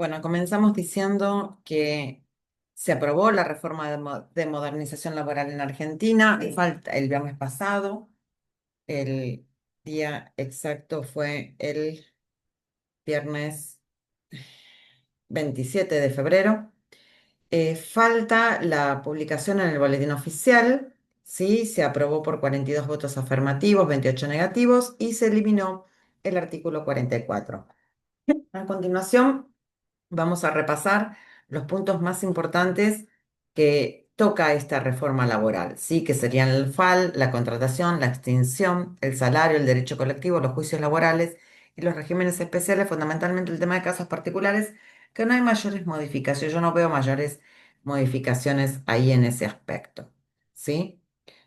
Bueno, comenzamos diciendo que se aprobó la reforma de modernización laboral en Argentina. Falta el viernes pasado. El día exacto fue el viernes 27 de febrero. Falta la publicación en el boletín oficial. Sí, se aprobó por 42 votos afirmativos, 28 negativos y se eliminó el artículo 44. A continuación, vamos a repasar los puntos más importantes que toca esta reforma laboral, ¿sí? Que serían el FAL, la contratación, la extinción, el salario, el derecho colectivo, los juicios laborales y los regímenes especiales, fundamentalmente el tema de casos particulares, que no hay mayores modificaciones, yo no veo mayores modificaciones ahí en ese aspecto, ¿sí?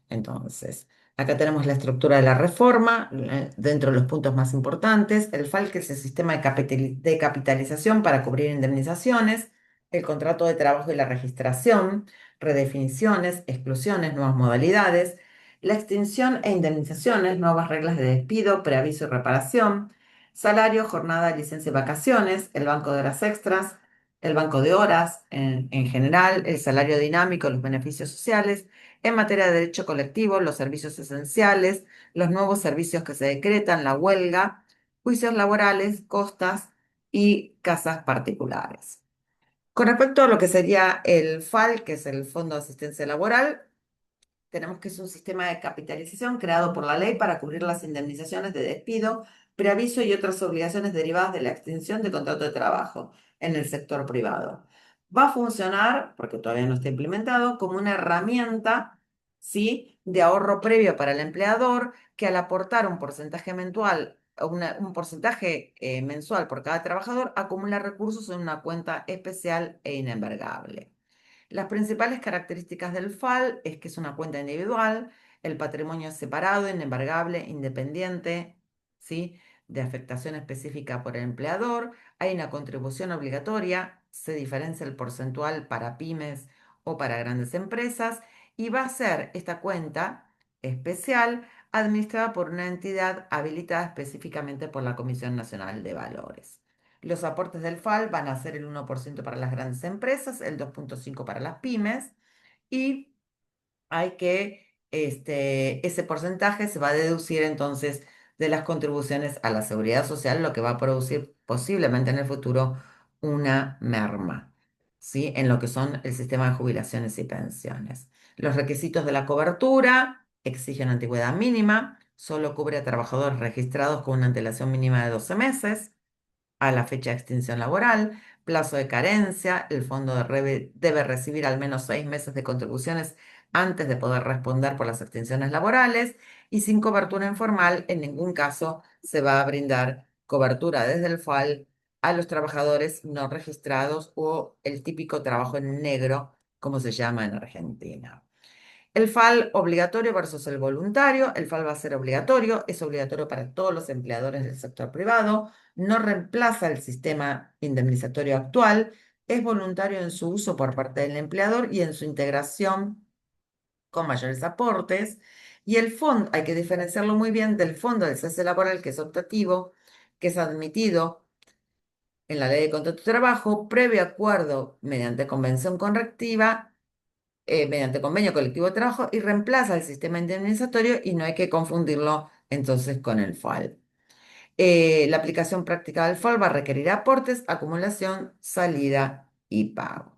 Entonces, acá tenemos la estructura de la reforma, dentro de los puntos más importantes, el FAL, que es el sistema de capitalización para cubrir indemnizaciones, el contrato de trabajo y la registración, redefiniciones, exclusiones, nuevas modalidades, la extinción e indemnizaciones, nuevas reglas de despido, preaviso y reparación, salario, jornada, licencia y vacaciones, el banco de horas extras, el banco de horas en general, el salario dinámico, los beneficios sociales, en materia de derecho colectivo, los servicios esenciales, los nuevos servicios que se decretan, la huelga, juicios laborales, costas y casas particulares. Con respecto a lo que sería el FAL, que es el Fondo de Asistencia Laboral, tenemos que es un sistema de capitalización creado por la ley para cubrir las indemnizaciones de despido, preaviso y otras obligaciones derivadas de la extinción de contrato de trabajo en el sector privado. Va a funcionar, porque todavía no está implementado, como una herramienta, ¿sí?, de ahorro previo para el empleador que al aportar un porcentaje mensual, un porcentaje mensual por cada trabajador, acumula recursos en una cuenta especial e inembargable. Las principales características del FAL es que es una cuenta individual, el patrimonio es separado, inembargable, independiente, ¿sí?, de afectación específica por el empleador, hay una contribución obligatoria, se diferencia el porcentual para pymes o para grandes empresas y va a ser esta cuenta especial administrada por una entidad habilitada específicamente por la Comisión Nacional de Valores. Los aportes del FAL van a ser el 1% para las grandes empresas, el 2,5% para las pymes y hay que, ese porcentaje se va a deducir entonces de las contribuciones a la seguridad social, lo que va a producir posiblemente en el futuro una merma, ¿sí?, en lo que son el sistema de jubilaciones y pensiones. Los requisitos de la cobertura exigen antigüedad mínima, solo cubre a trabajadores registrados con una antelación mínima de 12 meses a la fecha de extinción laboral, plazo de carencia, el fondo debe recibir al menos 6 meses de contribuciones antes de poder responder por las extinciones laborales y sin cobertura informal, en ningún caso se va a brindar cobertura desde el FAL a los trabajadores no registrados o el típico trabajo en negro, como se llama en Argentina. El FAL obligatorio versus el voluntario. El FAL va a ser obligatorio, es obligatorio para todos los empleadores del sector privado, no reemplaza el sistema indemnizatorio actual, es voluntario en su uso por parte del empleador y en su integración con mayores aportes. Y el fondo, hay que diferenciarlo muy bien del fondo del cese laboral, que es optativo, que es admitido en la ley de contrato de trabajo, previo acuerdo mediante convención correctiva mediante convenio colectivo de trabajo y reemplaza el sistema indemnizatorio y no hay que confundirlo entonces con el FAL. La aplicación práctica del FAL va a requerir aportes, acumulación, salida y pago.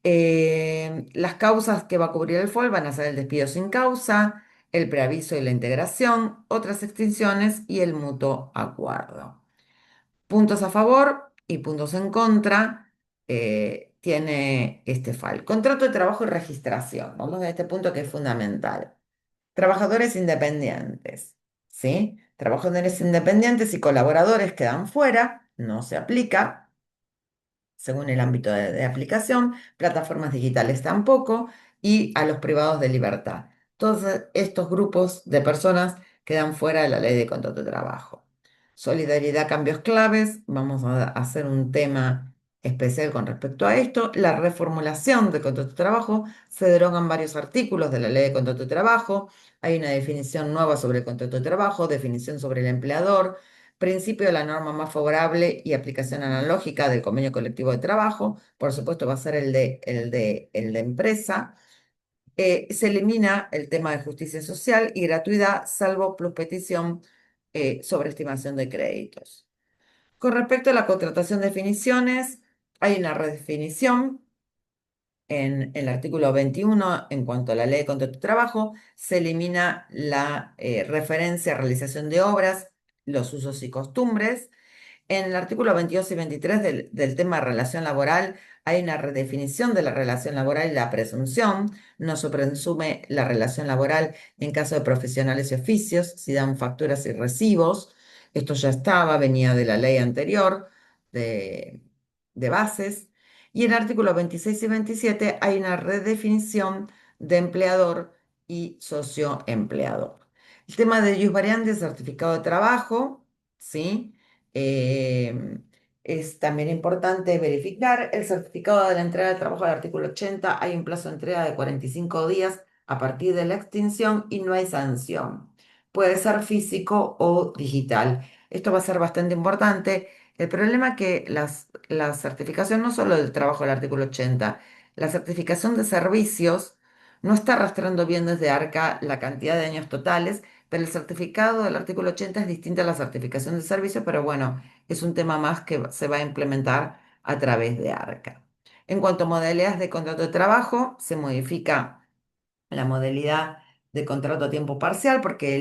Las causas que va a cubrir el FAL van a ser el despido sin causa, el preaviso y la integración, otras extinciones y el mutuo acuerdo. Puntos a favor y puntos en contra tiene este FAL. Contrato de trabajo y registración. Vamos a este punto que es fundamental. Trabajadores independientes, ¿sí? Trabajadores independientes y colaboradores quedan fuera, no se aplica según el ámbito de aplicación, plataformas digitales tampoco, y a los privados de libertad. Todos estos grupos de personas quedan fuera de la ley de contrato de trabajo. Solidaridad, cambios claves, vamos a hacer un tema especial con respecto a esto. La reformulación del contrato de trabajo, se derogan varios artículos de la ley de contrato de trabajo, hay una definición nueva sobre el contrato de trabajo, definición sobre el empleador, Principio de la norma más favorable y aplicación analógica del convenio colectivo de trabajo, por supuesto va a ser el de empresa. Se elimina el tema de justicia social y gratuidad, salvo plus petición sobre estimación de créditos. Con respecto a la contratación de definiciones, hay una redefinición en el artículo 21 en cuanto a la ley de contrato de trabajo. Se elimina la referencia a realización de obras, los usos y costumbres. En el artículo 22 y 23 del tema de relación laboral hay una redefinición de la relación laboral y la presunción. No se presume la relación laboral en caso de profesionales y oficios, si dan facturas y recibos. Esto ya estaba, venía de la ley anterior de, de bases. Y en el artículo 26 y 27 hay una redefinición de empleador y socioempleador. El tema de ius variandi, certificado de trabajo, ¿sí? Eh, es también importante verificar el certificado de la entrega de trabajo del artículo 80. Hay un plazo de entrega de 45 días a partir de la extinción y no hay sanción. Puede ser físico o digital. Esto va a ser bastante importante. El problema es que la certificación no solo del trabajo del artículo 80, la certificación de servicios no está arrastrando bien desde ARCA la cantidad de años totales, pero el certificado del artículo 80 es distinto a la certificación de servicio, pero bueno, es un tema más que se va a implementar a través de ARCA. En cuanto a modalidades de contrato de trabajo, se modifica la modalidad de contrato a tiempo parcial porque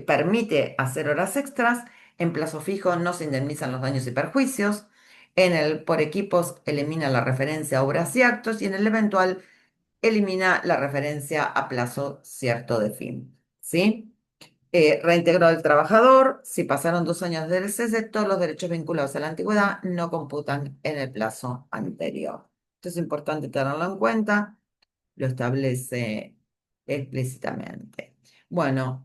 permite hacer horas extras. En plazo fijo no se indemnizan los daños y perjuicios. En el por equipos elimina la referencia a obras y actos y en el eventual elimina la referencia a plazo cierto de fin. ¿Sí? Reintegro del trabajador, si pasaron 2 años del cese, todos los derechos vinculados a la antigüedad no computan en el plazo anterior. Esto es importante tenerlo en cuenta, lo establece explícitamente. Bueno,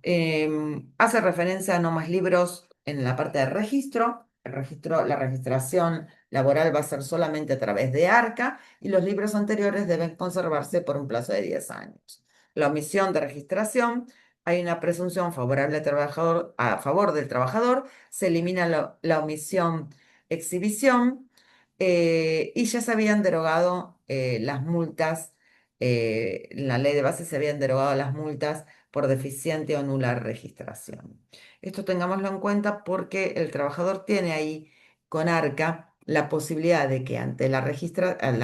hace referencia a no más libros en la parte de registro. La registración laboral va a ser solamente a través de ARCA y los libros anteriores deben conservarse por un plazo de 10 años. La omisión de registración, hay una presunción favorable al trabajador, a favor del trabajador, se elimina la omisión exhibición y ya se habían derogado las multas en la ley de base se habían derogado las multas por deficiente o nula registración. Esto tengámoslo en cuenta porque el trabajador tiene ahí con ARCA la posibilidad de que ante la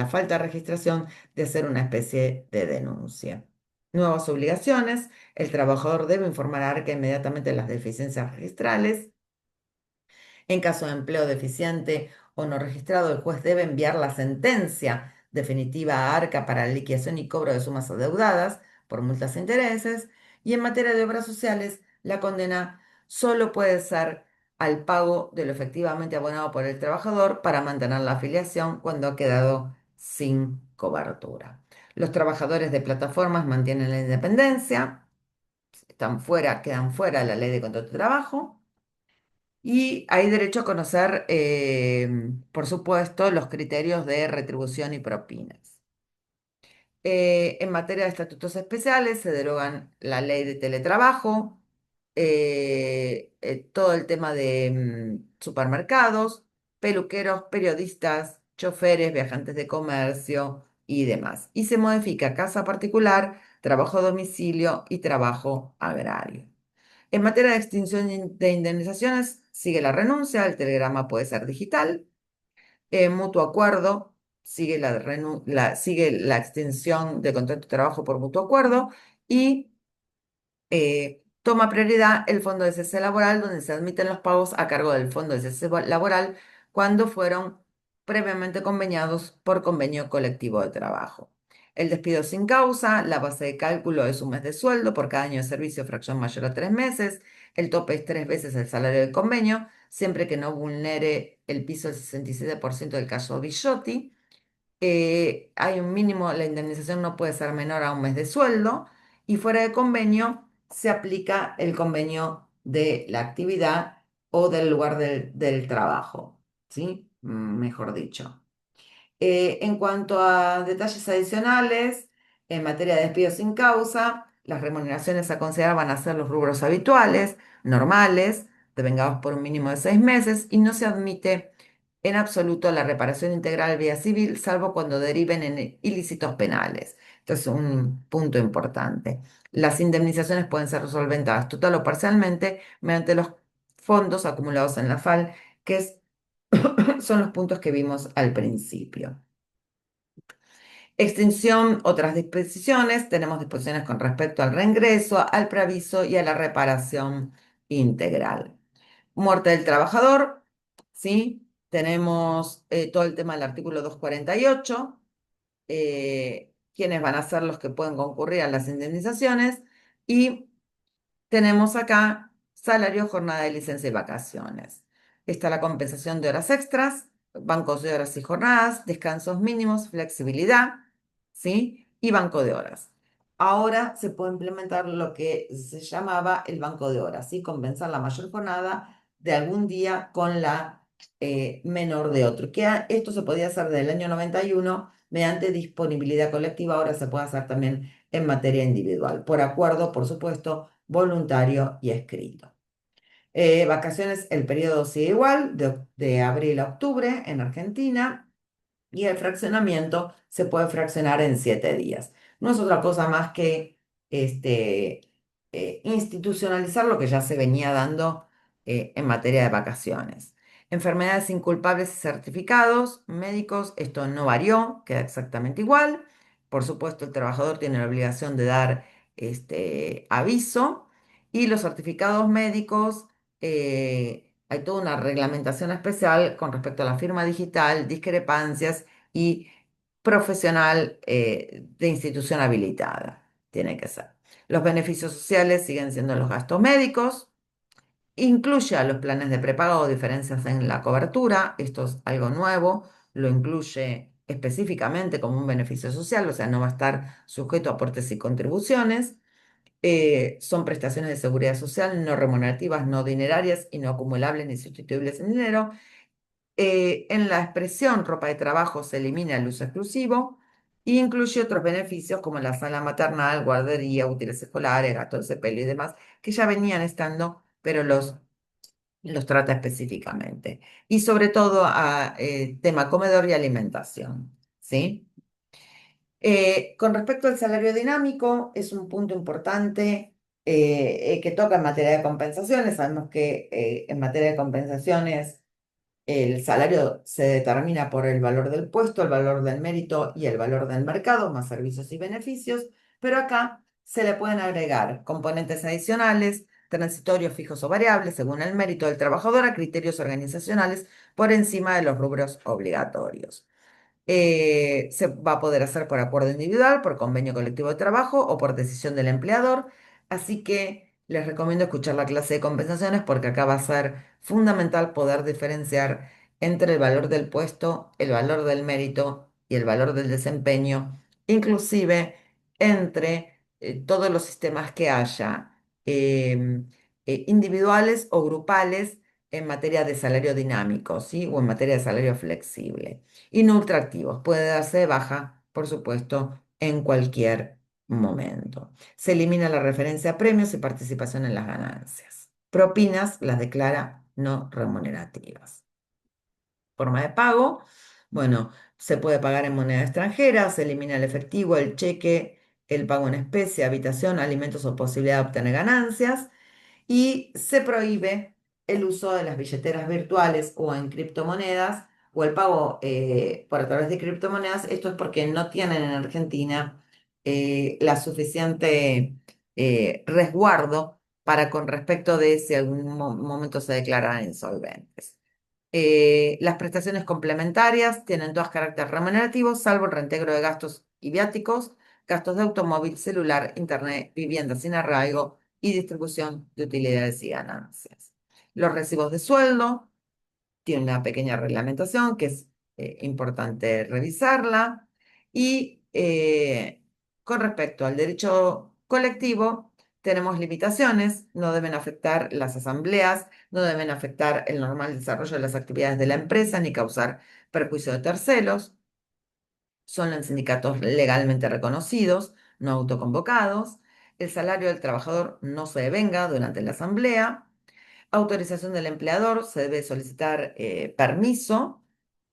falta de registración de hacer una especie de denuncia. Nuevas obligaciones. El trabajador debe informar a ARCA inmediatamente de las deficiencias registrales. En caso de empleo deficiente o no registrado, el juez debe enviar la sentencia definitiva a ARCA para la liquidación y cobro de sumas adeudadas por multas e intereses. Y en materia de obras sociales, la condena solo puede ser al pago de lo efectivamente abonado por el trabajador para mantener la afiliación cuando ha quedado sin cobertura. Los trabajadores de plataformas mantienen la independencia, quedan fuera de la ley de contrato de trabajo. Y hay derecho a conocer, por supuesto, los criterios de retribución y propinas. En materia de estatutos especiales, se derogan la ley de teletrabajo, todo el tema de supermercados, peluqueros, periodistas, choferes, viajantes de comercio y demás. Y se modifica casa particular, trabajo a domicilio y trabajo agrario. En materia de extinción de indemnizaciones, sigue la renuncia, el telegrama puede ser digital. En mutuo acuerdo, sigue la extinción de contrato de trabajo por mutuo acuerdo y toma prioridad el fondo de cese laboral, donde se admiten los pagos a cargo del fondo de cese laboral cuando fueron previamente conveniados por convenio colectivo de trabajo. El despido sin causa, la base de cálculo es un mes de sueldo por cada año de servicio, fracción mayor a 3 meses. El tope es 3 veces el salario del convenio, siempre que no vulnere el piso del 67% del caso Bigliotti. Hay un mínimo, la indemnización no puede ser menor a un mes de sueldo y fuera de convenio se aplica el convenio de la actividad o del lugar del trabajo, ¿sí? Mejor dicho. En cuanto a detalles adicionales, en materia de despido sin causa, las remuneraciones a considerar van a ser los rubros habituales, normales, devengados por un mínimo de 6 meses y no se admite en absoluto la reparación integral vía civil, salvo cuando deriven en ilícitos penales. Esto es un punto importante. Las indemnizaciones pueden ser solventadas total o parcialmente mediante los fondos acumulados en la FAL, son los puntos que vimos al principio. Extinción, otras disposiciones. Tenemos disposiciones con respecto al reingreso, al preaviso y a la reparación integral. Muerte del trabajador, ¿sí? Tenemos todo el tema del artículo 248, quiénes van a ser los que pueden concurrir a las indemnizaciones y tenemos acá salario, jornada de licencia y vacaciones. Está la compensación de horas extras, bancos de horas y jornadas, descansos mínimos, flexibilidad, ¿sí? Y banco de horas. Ahora se puede implementar lo que se llamaba el banco de horas, ¿sí? Compensar la mayor jornada de algún día con la menor de otro. Esto se podía hacer desde el año 91 mediante disponibilidad colectiva, ahora se puede hacer también en materia individual, por acuerdo, por supuesto, voluntario y escrito. Vacaciones, el periodo sigue igual, de abril a octubre en Argentina, y el fraccionamiento se puede fraccionar en 7 días. No es otra cosa más que este, institucionalizar lo que ya se venía dando en materia de vacaciones. Enfermedades inculpables y certificados médicos, esto no varió, queda exactamente igual. Por supuesto, el trabajador tiene la obligación de dar aviso y los certificados médicos, hay toda una reglamentación especial con respecto a la firma digital, discrepancias y profesional de institución habilitada. Tiene que ser. Los beneficios sociales siguen siendo los gastos médicos. Incluye a los planes de prepago o diferencias en la cobertura. Esto es algo nuevo. Lo incluye específicamente como un beneficio social, o sea, no va a estar sujeto a aportes y contribuciones. Son prestaciones de seguridad social no remunerativas, no dinerarias y no acumulables ni sustituibles en dinero. En la expresión ropa de trabajo se elimina el uso exclusivo e incluye otros beneficios como la sala maternal, guardería, útiles escolares, gasto de cepello y demás, que ya venían estando, pero los trata específicamente. Y sobre todo a tema comedor y alimentación, ¿sí? Con respecto al salario dinámico, es un punto importante que toca en materia de compensaciones. Sabemos que en materia de compensaciones el salario se determina por el valor del puesto, el valor del mérito y el valor del mercado, más servicios y beneficios, pero acá se le pueden agregar componentes adicionales, transitorios, fijos o variables, según el mérito del trabajador, a criterios organizacionales por encima de los rubros obligatorios. Se va a poder hacer por acuerdo individual, por convenio colectivo de trabajo o por decisión del empleador. Así que les recomiendo escuchar la clase de compensaciones porque acá va a ser fundamental poder diferenciar entre el valor del puesto, el valor del mérito y el valor del desempeño, inclusive entre todos los sistemas que haya, individuales o grupales en materia de salario dinámico, ¿sí? O en materia de salario flexible y no ultraactivos. Puede darse de baja, por supuesto, en cualquier momento. Se elimina la referencia a premios y participación en las ganancias. Propinas las declara no remunerativas. Forma de pago, bueno, se puede pagar en moneda extranjera, se elimina el efectivo, el cheque, el pago en especie, habitación, alimentos o posibilidad de obtener ganancias y se prohíbe el uso de las billeteras virtuales o en criptomonedas o el pago por a través de criptomonedas. Esto es porque no tienen en Argentina la suficiente resguardo para con respecto de si algún momento se declaran insolventes. Las prestaciones complementarias tienen todas carácter remunerativo, salvo el reintegro de gastos y viáticos, gastos de automóvil, celular, internet, vivienda sin arraigo y distribución de utilidades y ganancias. Los recibos de sueldo tienen una pequeña reglamentación que es importante revisarla. Y con respecto al derecho colectivo, tenemos limitaciones, no deben afectar las asambleas, no deben afectar el normal desarrollo de las actividades de la empresa ni causar perjuicio de terceros. Son en sindicatos legalmente reconocidos, no autoconvocados. El salario del trabajador no se devenga durante la asamblea. Autorización del empleador, se debe solicitar permiso,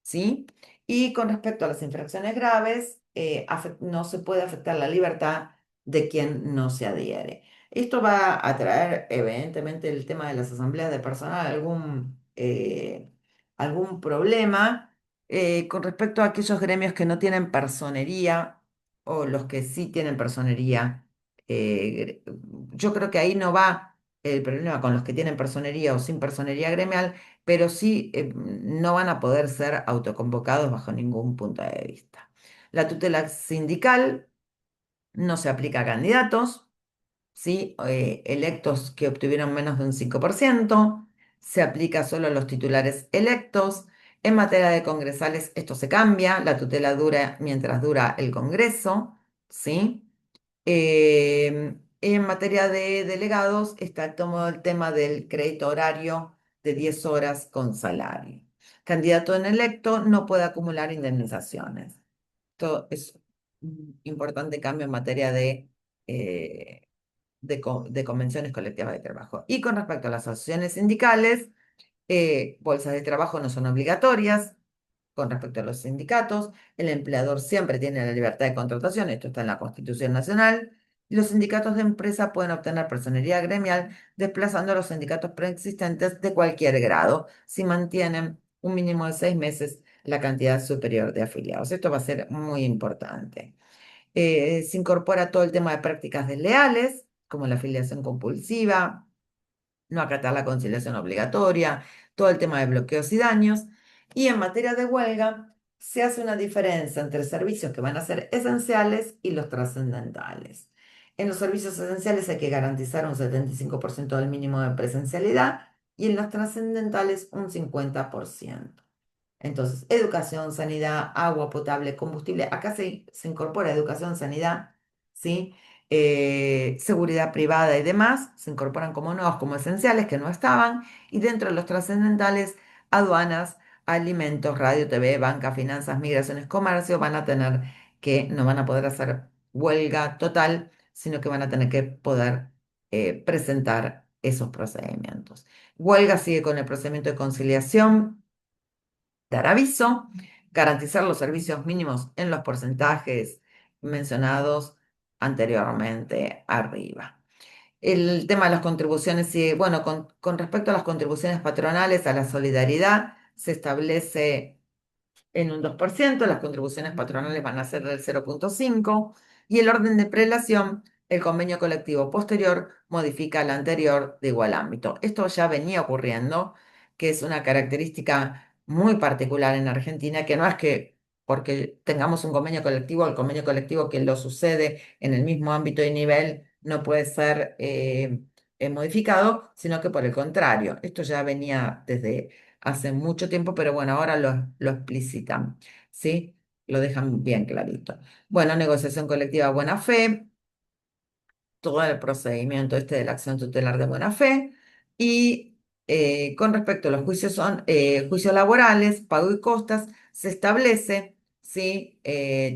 ¿sí? Y con respecto a las infracciones graves, no se puede afectar la libertad de quien no se adhiere. Esto va a traer, evidentemente, el tema de las asambleas de personal, algún problema con respecto a aquellos gremios que no tienen personería o los que sí tienen personería. Yo creo que ahí no va el problema con los que tienen personería o sin personería gremial, pero sí no van a poder ser autoconvocados bajo ningún punto de vista. La tutela sindical no se aplica a candidatos, ¿sí? Electos que obtuvieron menos de un 5%, se aplica solo a los titulares electos. En materia de congresales, esto se cambia, la tutela dura mientras dura el Congreso, ¿sí? En materia de delegados, está todo el tema del crédito horario de 10 horas con salario. Candidato en electo no puede acumular indemnizaciones. Esto es un importante cambio en materia eh, de convenciones colectivas de trabajo. Y con respecto a las asociaciones sindicales, bolsas de trabajo no son obligatorias. Con respecto a los sindicatos, el empleador siempre tiene la libertad de contratación, esto está en la Constitución Nacional, y los sindicatos de empresa pueden obtener personería gremial desplazando a los sindicatos preexistentes de cualquier grado, si mantienen un mínimo de 6 meses la cantidad superior de afiliados. Esto va a ser muy importante. Se incorpora todo el tema de prácticas desleales, como la afiliación compulsiva, no acatar la conciliación obligatoria, todo el tema de bloqueos y daños. Y en materia de huelga, se hace una diferencia entre servicios que van a ser esenciales y los trascendentales. En los servicios esenciales hay que garantizar un 75% del mínimo de presencialidad y en los trascendentales un 50%. Entonces, educación, sanidad, agua potable, combustible. Acá se incorpora educación, sanidad, ¿sí? Seguridad privada y demás, se incorporan como nuevos, como esenciales que no estaban. Y dentro de los trascendentales, aduanas, alimentos, radio, TV, banca, finanzas, migraciones, comercio, no van a poder hacer huelga total, sino que van a tener que poder presentar esos procedimientos. Huelga sigue con el procedimiento de conciliación, dar aviso, garantizar los servicios mínimos en los porcentajes mencionados anteriormente arriba. El tema de las contribuciones, bueno, con respecto a las contribuciones patronales, a la solidaridad, se establece en un 2%, las contribuciones patronales van a ser del 0,5 y el orden de prelación, el convenio colectivo posterior modifica el anterior de igual ámbito. Esto ya venía ocurriendo, que es una característica muy particular en Argentina, que no es que porque tengamos un convenio colectivo, el convenio colectivo que lo sucede en el mismo ámbito y nivel no puede ser modificado, sino que por el contrario, esto ya venía desde hace mucho tiempo, pero bueno, ahora lo explicitan, ¿sí? Lo dejan bien clarito. Bueno, negociación colectiva buena fe, todo el procedimiento este de la acción tutelar de buena fe. Y con respecto a los juicios, son juicios laborales, pago y costas, se establece, ¿sí?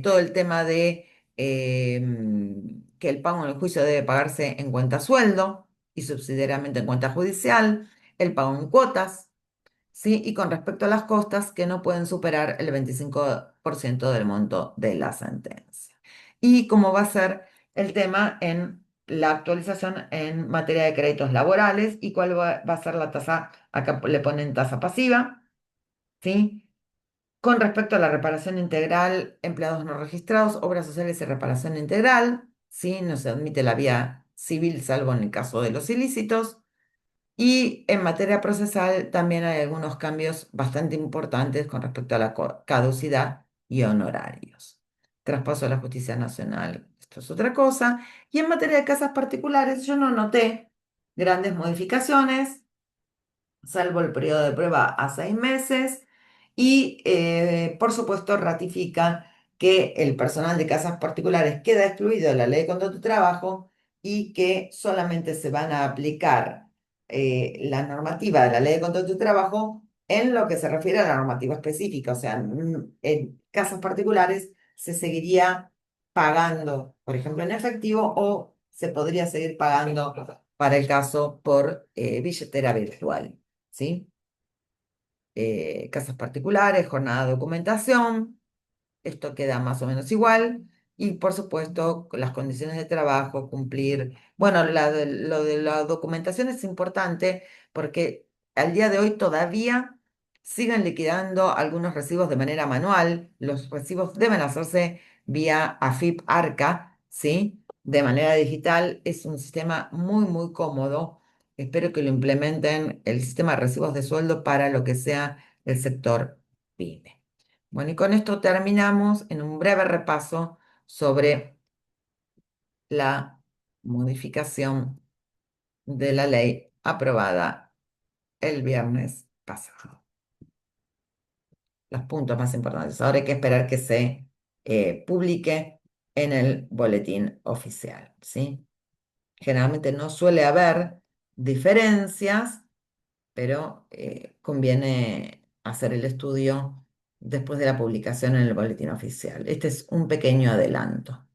Todo el tema de que el pago en el juicio debe pagarse en cuenta sueldo y subsidiariamente en cuenta judicial, el pago en cuotas, ¿sí? Y con respecto a las costas, que no pueden superar el 25% del monto de la sentencia. Y cómo va a ser el tema en la actualización en materia de créditos laborales y cuál va a ser la tasa, acá le ponen tasa pasiva, ¿sí? Con respecto a la reparación integral, empleados no registrados, obras sociales y reparación integral, ¿sí? No se admite la vía civil salvo en el caso de los ilícitos. Y en materia procesal también hay algunos cambios bastante importantes con respecto a la caducidad y honorarios. Traspaso a la justicia nacional, esto es otra cosa. Y en materia de casas particulares, yo no noté grandes modificaciones salvo el periodo de prueba a 6 meses, y por supuesto ratifica que el personal de casas particulares queda excluido de la ley de contrato de trabajo y que solamente se van a aplicar la normativa de la ley de contrato de trabajo en lo que se refiere a la normativa específica, o sea, en casas particulares se seguiría pagando, por ejemplo, en efectivo o se podría seguir pagando para el caso por billetera virtual, ¿sí? Casas particulares, jornada de documentación, esto queda más o menos igual. Y por supuesto, con las condiciones de trabajo, cumplir. Bueno, lo de la documentación es importante porque al día de hoy todavía siguen liquidando algunos recibos de manera manual. Los recibos deben hacerse vía AFIP Arca, ¿sí? De manera digital. Es un sistema muy, muy cómodo. Espero que lo implementen el sistema de recibos de sueldo para lo que sea el sector PYME. Bueno, y con esto terminamos en un breve repaso sobre la modificación de la ley aprobada el viernes pasado. Los puntos más importantes. Ahora hay que esperar que se publique en el boletín oficial, ¿sí? Generalmente no suele haber diferencias, pero conviene hacer el estudio después de la publicación en el boletín oficial. Este es un pequeño adelanto.